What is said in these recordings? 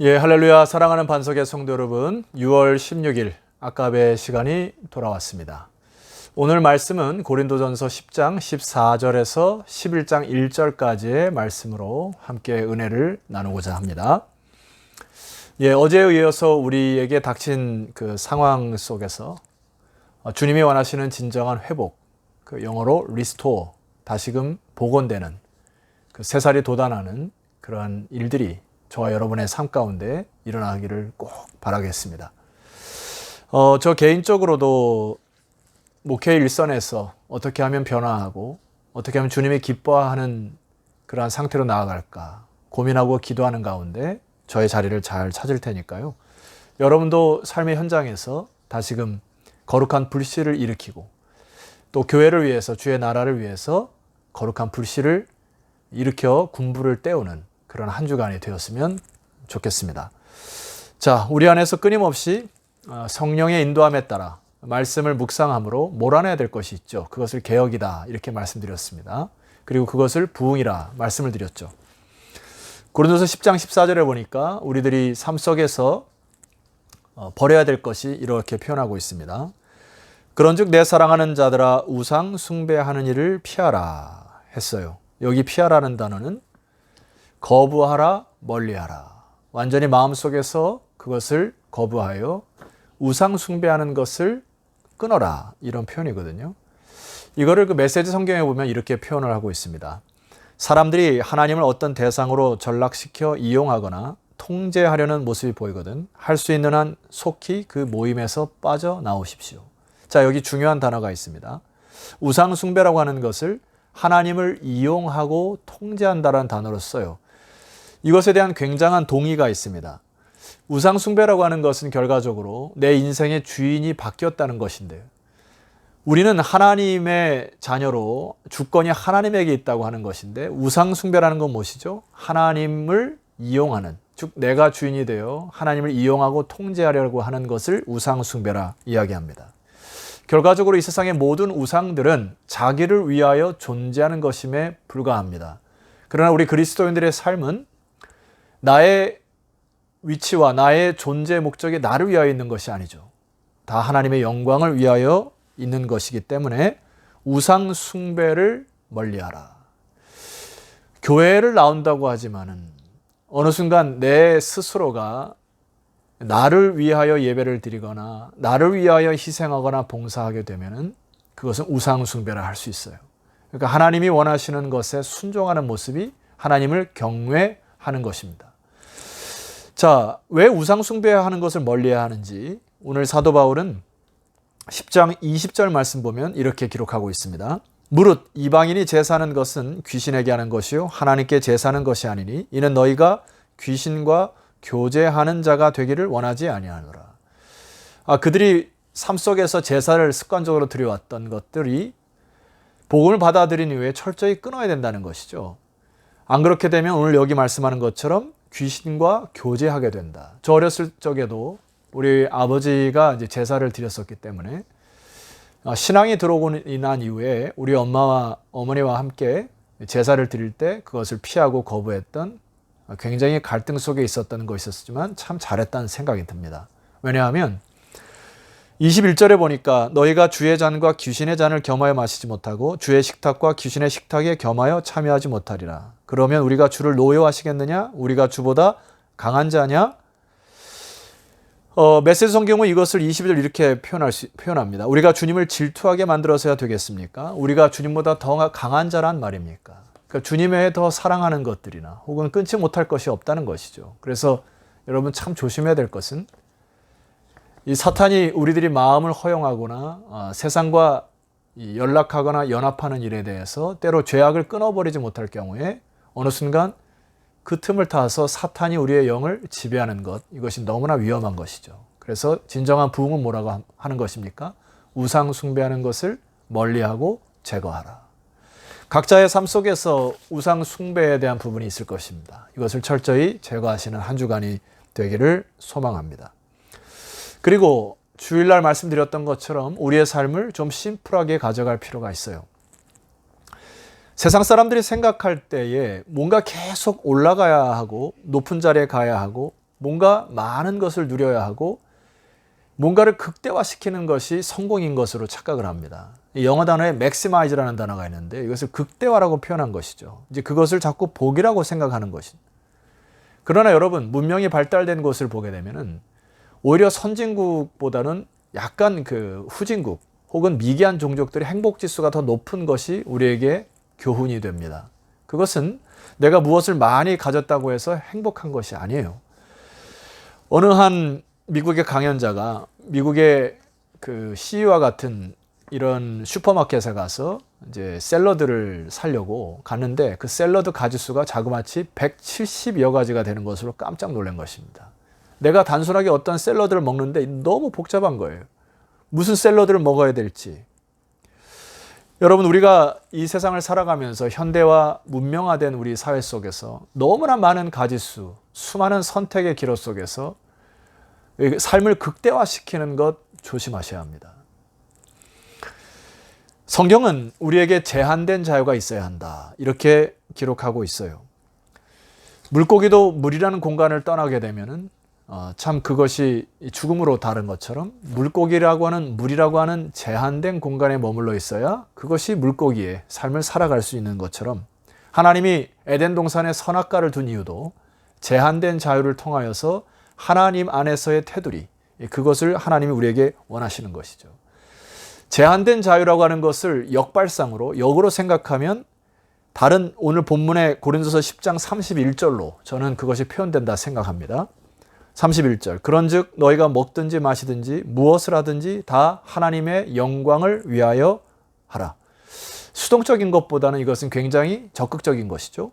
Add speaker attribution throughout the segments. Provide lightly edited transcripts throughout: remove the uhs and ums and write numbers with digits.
Speaker 1: 예, 할렐루야. 사랑하는 반석의 성도 여러분, 6월 16일 아까베 시간이 돌아왔습니다. 오늘 말씀은 고린도전서 10장 14절에서 11장 1절까지의 말씀으로 함께 은혜를 나누고자 합니다. 예, 어제에 이어서 우리에게 닥친 그 상황 속에서 주님이 원하시는 진정한 회복, 그 영어로 restore, 다시금 복원되는, 그 새살이 돋아나는 그러한 일들이 저와 여러분의 삶 가운데 일어나기를 꼭 바라겠습니다. 저 개인적으로도 목회 일선에서 어떻게 하면 변화하고 어떻게 하면 주님이 기뻐하는 그러한 상태로 나아갈까 고민하고 기도하는 가운데 저의 자리를 잘 찾을 테니까요. 여러분도 삶의 현장에서 다시금 거룩한 불씨를 일으키고 또 교회를 위해서, 주의 나라를 위해서 거룩한 불씨를 일으켜 군부를 때우는 그런 한 주간이 되었으면 좋겠습니다. 자, 우리 안에서 끊임없이 성령의 인도함에 따라 말씀을 묵상함으로 몰아내야 될 것이 있죠. 그것을 개혁이다 이렇게 말씀드렸습니다. 그리고 그것을 부흥이라 말씀을 드렸죠. 고린도서 10장 14절에 보니까 우리들이 삶 속에서 버려야 될 것이 이렇게 표현하고 있습니다. 그런즉 내 사랑하는 자들아 우상 숭배하는 일을 피하라 했어요. 여기 피하라는 단어는 거부하라, 멀리하라. 완전히 마음속에서 그것을 거부하여 우상 숭배하는 것을 끊어라. 이런 표현이거든요. 이거를 그 메시지 성경에 보면 이렇게 표현을 하고 있습니다. 사람들이 하나님을 어떤 대상으로 전락시켜 이용하거나 통제하려는 모습이 보이거든 할 수 있는 한 속히 그 모임에서 빠져나오십시오. 자, 여기 중요한 단어가 있습니다. 우상 숭배라고 하는 것을 하나님을 이용하고 통제한다라는 단어로 써요. 이것에 대한 굉장한 동의가 있습니다. 우상 숭배라고 하는 것은 결과적으로 내 인생의 주인이 바뀌었다는 것인데요. 우리는 하나님의 자녀로 주권이 하나님에게 있다고 하는 것인데 우상 숭배라는 건 무엇이죠? 하나님을 이용하는, 즉 내가 주인이 되어 하나님을 이용하고 통제하려고 하는 것을 우상 숭배라 이야기합니다. 결과적으로 이 세상의 모든 우상들은 자기를 위하여 존재하는 것임에 불과합니다. 그러나 우리 그리스도인들의 삶은 나의 위치와 나의 존재 목적이 나를 위하여 있는 것이 아니죠. 다 하나님의 영광을 위하여 있는 것이기 때문에 우상 숭배를 멀리하라. 교회를 나온다고 하지만은 어느 순간 내 스스로가 나를 위하여 예배를 드리거나 나를 위하여 희생하거나 봉사하게 되면은 그것은 우상 숭배라 할 수 있어요. 그러니까 하나님이 원하시는 것에 순종하는 모습이 하나님을 경외하는 것입니다. 자, 왜 우상 숭배하는 것을 멀리해야 하는지 오늘 사도 바울은 10장 20절 말씀 보면 이렇게 기록하고 있습니다. 무릇 이방인이 제사하는 것은 귀신에게 하는 것이요 하나님께 제사하는 것이 아니니 이는 너희가 귀신과 교제하는 자가 되기를 원하지 아니하노라. 그들이 삶 속에서 제사를 습관적으로 드려왔던 것들이 복음을 받아들인 이후에 철저히 끊어야 된다는 것이죠. 안 그렇게 되면 오늘 여기 말씀하는 것처럼 귀신과 교제하게 된다. 저 어렸을 적에도 우리 아버지가 이제 제사를 드렸었기 때문에 신앙이 들어오고 난 이후에 우리 엄마와 어머니와 함께 제사를 드릴 때 그것을 피하고 거부했던 굉장히 갈등 속에 있었던 것이 있었지만 참 잘했다는 생각이 듭니다. 왜냐하면 21절에 보니까 너희가 주의 잔과 귀신의 잔을 겸하여 마시지 못하고 주의 식탁과 귀신의 식탁에 겸하여 참여하지 못하리라. 그러면 우리가 주를 노여하시겠느냐? 우리가 주보다 강한 자냐? 메시지 성경은 이것을 22절 이렇게 표현합니다. 우리가 주님을 질투하게 만들어서야 되겠습니까? 우리가 주님보다 더 강한 자란 말입니까? 그러니까 주님의 더 사랑하는 것들이나 혹은 끊지 못할 것이 없다는 것이죠. 그래서 여러분 참 조심해야 될 것은 이 사탄이 우리들이 마음을 허용하거나 세상과 연락하거나 연합하는 일에 대해서 때로 죄악을 끊어버리지 못할 경우에 어느 순간 그 틈을 타서 사탄이 우리의 영을 지배하는 것, 이것이 너무나 위험한 것이죠. 그래서 진정한 부흥은 뭐라고 하는 것입니까? 우상 숭배하는 것을 멀리하고 제거하라. 각자의 삶 속에서 우상 숭배에 대한 부분이 있을 것입니다. 이것을 철저히 제거하시는 한 주간이 되기를 소망합니다. 그리고 주일날 말씀드렸던 것처럼 우리의 삶을 좀 심플하게 가져갈 필요가 있어요. 세상 사람들이 생각할 때에 뭔가 계속 올라가야 하고 높은 자리에 가야 하고 뭔가 많은 것을 누려야 하고 뭔가를 극대화시키는 것이 성공인 것으로 착각을 합니다. 영어 단어에 maximize라는 단어가 있는데 이것을 극대화라고 표현한 것이죠. 이제 그것을 자꾸 복이라고 생각하는 것입니다. 그러나 여러분, 문명이 발달된 곳을 보게 되면은 오히려 선진국보다는 약간 그 후진국 혹은 미개한 종족들의 행복 지수가 더 높은 것이 우리에게 교훈이 됩니다. 그것은 내가 무엇을 많이 가졌다고 해서 행복한 것이 아니에요. 어느 한 미국의 강연자가 미국의 그 CEO와 같은 이런 슈퍼마켓에 가서 이제 샐러드를 사려고 갔는데 그 샐러드 가지수가 자그마치 170여 가지가 되는 것으로 깜짝 놀란 것입니다. 내가 단순하게 어떤 샐러드를 먹는데 너무 복잡한 거예요. 무슨 샐러드를 먹어야 될지. 여러분, 우리가 이 세상을 살아가면서 현대화 문명화된 우리 사회 속에서 너무나 많은 가지수, 수많은 선택의 기로 속에서 삶을 극대화시키는 것 조심하셔야 합니다. 성경은 우리에게 제한된 자유가 있어야 한다, 이렇게 기록하고 있어요. 물고기도 물이라는 공간을 떠나게 되면은 참 그것이 죽음으로 다른 것처럼 물고기라고 하는, 물이라고 하는 제한된 공간에 머물러 있어야 그것이 물고기의 삶을 살아갈 수 있는 것처럼 하나님이 에덴 동산에 선악과를 둔 이유도 제한된 자유를 통하여서 하나님 안에서의 테두리, 그것을 하나님이 우리에게 원하시는 것이죠. 제한된 자유라고 하는 것을 역발상으로, 역으로 생각하면 다른 오늘 본문의 고린도서 10장 31절로 저는 그것이 표현된다 생각합니다. 31절, 그런즉 너희가 먹든지 마시든지 무엇을 하든지 다 하나님의 영광을 위하여 하라. 수동적인 것보다는 이것은 굉장히 적극적인 것이죠.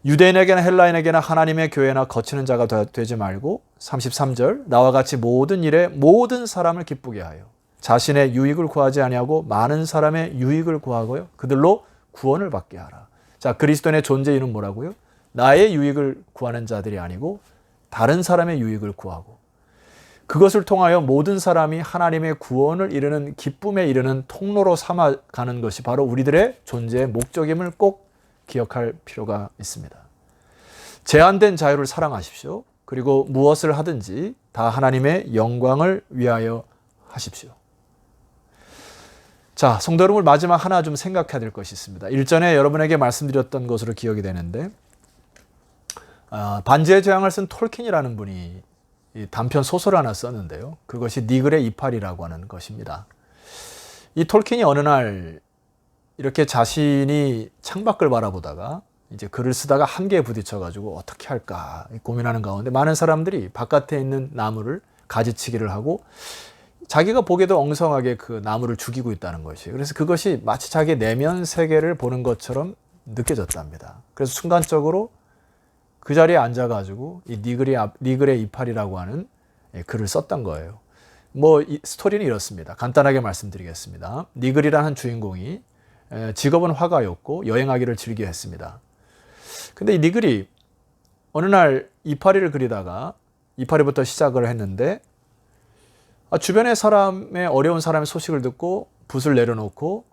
Speaker 1: 유대인에게나 헬라인에게나 하나님의 교회나 거치는 자가 되지 말고 33절, 나와 같이 모든 일에 모든 사람을 기쁘게 하여 자신의 유익을 구하지 아니하고 많은 사람의 유익을 구하고요, 그들로 구원을 받게 하라. 자, 그리스도인의 존재이는 뭐라고요? 나의 유익을 구하는 자들이 아니고 다른 사람의 유익을 구하고 그것을 통하여 모든 사람이 하나님의 구원을 이루는, 기쁨에 이르는 통로로 삼아가는 것이 바로 우리들의 존재의 목적임을 꼭 기억할 필요가 있습니다. 제한된 자유를 사랑하십시오. 그리고 무엇을 하든지 다 하나님의 영광을 위하여 하십시오. 자, 성도 여러분, 마지막 하나 좀 생각해야 될 것이 있습니다. 일전에 여러분에게 말씀드렸던 것으로 기억이 되는데 반지의 제왕을 쓴 톨킨이라는 분이 단편 소설 하나 썼는데요. 그것이 니글의 이파리라고 하는 것입니다. 이 톨킨이 어느 날 이렇게 자신이 창밖을 바라보다가 이제 글을 쓰다가 한계에 부딪혀가지고 어떻게 할까 고민하는 가운데 많은 사람들이 바깥에 있는 나무를 가지치기를 하고 자기가 보기에도 엉성하게 그 나무를 죽이고 있다는 것이에요. 그래서 그것이 마치 자기의 내면 세계를 보는 것처럼 느껴졌답니다. 그래서 순간적으로 그 자리에 앉아가지고 이 니글의 이파리라고 하는 글을 썼던 거예요. 이 스토리는 이렇습니다. 간단하게 말씀드리겠습니다. 니글이라는 주인공이 직업은 화가였고 여행하기를 즐겨 했습니다. 근데 이 니글이 어느 날 이파리를 그리다가 이파리부터 시작을 했는데 주변의 사람의 어려운 사람의 소식을 듣고 붓을 내려놓고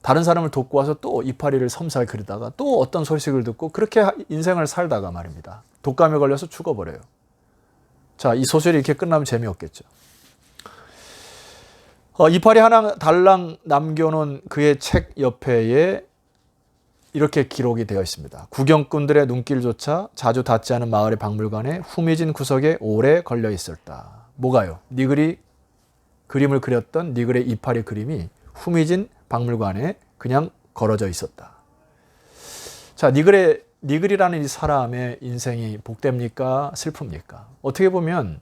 Speaker 1: 다른 사람을 돕고 와서 또 이파리를 섬세하게 그리다가 또 어떤 소식을 듣고 그렇게 인생을 살다가 말입니다. 독감에 걸려서 죽어버려요. 자, 이 소설이 이렇게 끝나면 재미없겠죠. 이파리 하나 달랑 남겨놓은 그의 책 옆에 이렇게 기록이 되어 있습니다. 구경꾼들의 눈길조차 자주 닿지 않은 마을의 박물관에 후미진 구석에 오래 걸려 있었다. 뭐가요? 니글이 그림을 그렸던 니글의 이파리 그림이 후미진 박물관에 그냥 걸어져 있었다. 자, 니글이라는 이 사람의 인생이 복됩니까? 슬픕니까? 어떻게 보면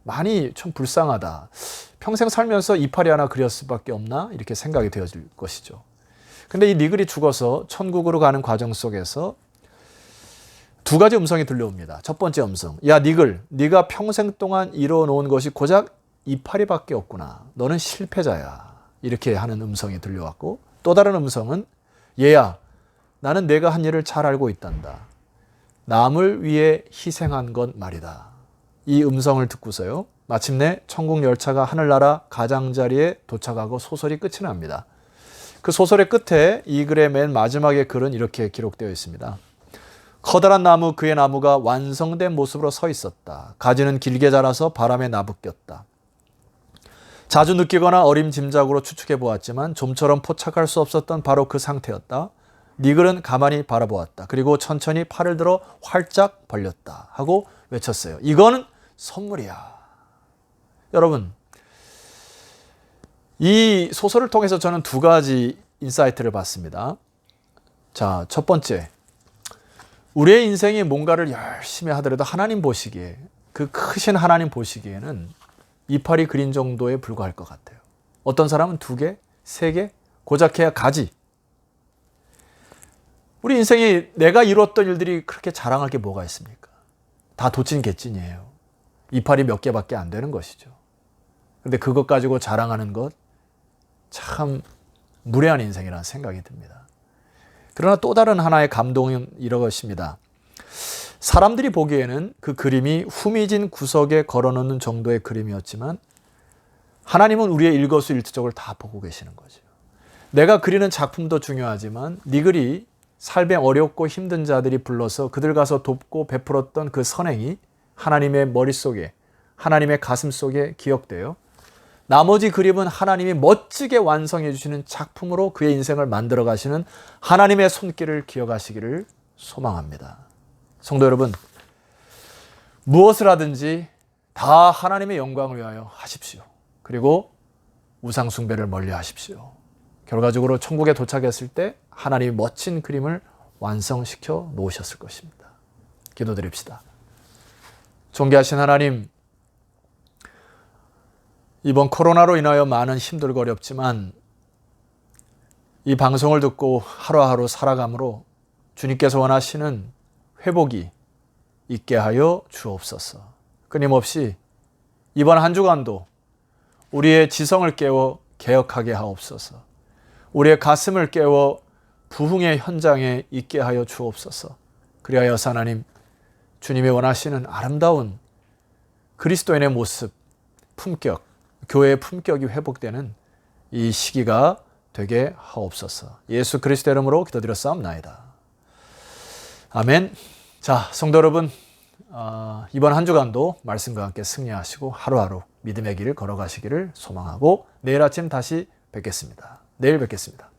Speaker 1: 많이 좀 불쌍하다. 평생 살면서 이파리 하나 그렸을 수밖에 없나? 이렇게 생각이 되어질 것이죠. 근데 이 니글이 죽어서 천국으로 가는 과정 속에서 두 가지 음성이 들려옵니다. 첫 번째 음성, 야 니글, 네가 평생 동안 이뤄놓은 것이 고작 이파리밖에 없구나. 너는 실패자야. 이렇게 하는 음성이 들려왔고, 또 다른 음성은 얘야, 나는 내가 한 일을 잘 알고 있단다. 남을 위해 희생한 것 말이다. 이 음성을 듣고서요, 마침내 천국 열차가 하늘나라 가장자리에 도착하고 소설이 끝이 납니다. 그 소설의 끝에 이 글의 맨 마지막에 글은 이렇게 기록되어 있습니다. 커다란 나무, 그의 나무가 완성된 모습으로 서 있었다. 가지는 길게 자라서 바람에 나부꼈다. 자주 느끼거나 어림짐작으로 추측해 보았지만 좀처럼 포착할 수 없었던 바로 그 상태였다. 니글은 가만히 바라보았다. 그리고 천천히 팔을 들어 활짝 벌렸다 하고 외쳤어요. 이거는 선물이야. 여러분, 이 소설을 통해서 저는 두 가지 인사이트를 받습니다. 자, 첫 번째, 우리의 인생이 뭔가를 열심히 하더라도 하나님 보시기에, 그 크신 하나님 보시기에는 이파리 그린 정도에 불과할 것 같아요. 어떤 사람은 2개, 3개, 고작해야 가지. 우리 인생이 내가 이뤘던 일들이 그렇게 자랑할 게 뭐가 있습니까? 다 도찐 개찐이에요. 이파리 몇 개밖에 안 되는 것이죠. 그런데 그것 가지고 자랑하는 것 참 무례한 인생이라는 생각이 듭니다. 그러나 또 다른 하나의 감동은 이것입니다. 사람들이 보기에는 그 그림이 후미진 구석에 걸어놓는 정도의 그림이었지만 하나님은 우리의 일거수일투족을 다 보고 계시는 거죠. 내가 그리는 작품도 중요하지만 니글이 삶에 어렵고 힘든 자들이 불러서 그들 가서 돕고 베풀었던 그 선행이 하나님의 머릿속에, 하나님의 가슴 속에 기억되어 나머지 그림은 하나님이 멋지게 완성해 주시는 작품으로 그의 인생을 만들어 가시는 하나님의 손길을 기억하시기를 소망합니다. 성도 여러분, 무엇을 하든지 다 하나님의 영광을 위하여 하십시오. 그리고 우상 숭배를 멀리 하십시오. 결과적으로 천국에 도착했을 때 하나님이 멋진 그림을 완성시켜 놓으셨을 것입니다. 기도드립시다. 존귀하신 하나님, 이번 코로나로 인하여 많은 힘들고 어렵지만 이 방송을 듣고 하루하루 살아감으로 주님께서 원하시는 회복이 있게 하여 주옵소서. 끊임없이 이번 한 주간도 우리의 지성을 깨워 개혁하게 하옵소서. 우리의 가슴을 깨워 부흥의 현장에 있게 하여 주옵소서. 그리하여 하나님, 주님이 원하시는 아름다운 그리스도인의 모습, 품격, 교회의 품격이 회복되는 이 시기가 되게 하옵소서. 예수 그리스도 이름으로 기도드렸사옵나이다. 아멘. 자, 성도 여러분, 이번 한 주간도 말씀과 함께 승리하시고 하루하루 믿음의 길을 걸어가시기를 소망하고 내일 아침 다시 뵙겠습니다. 내일 뵙겠습니다.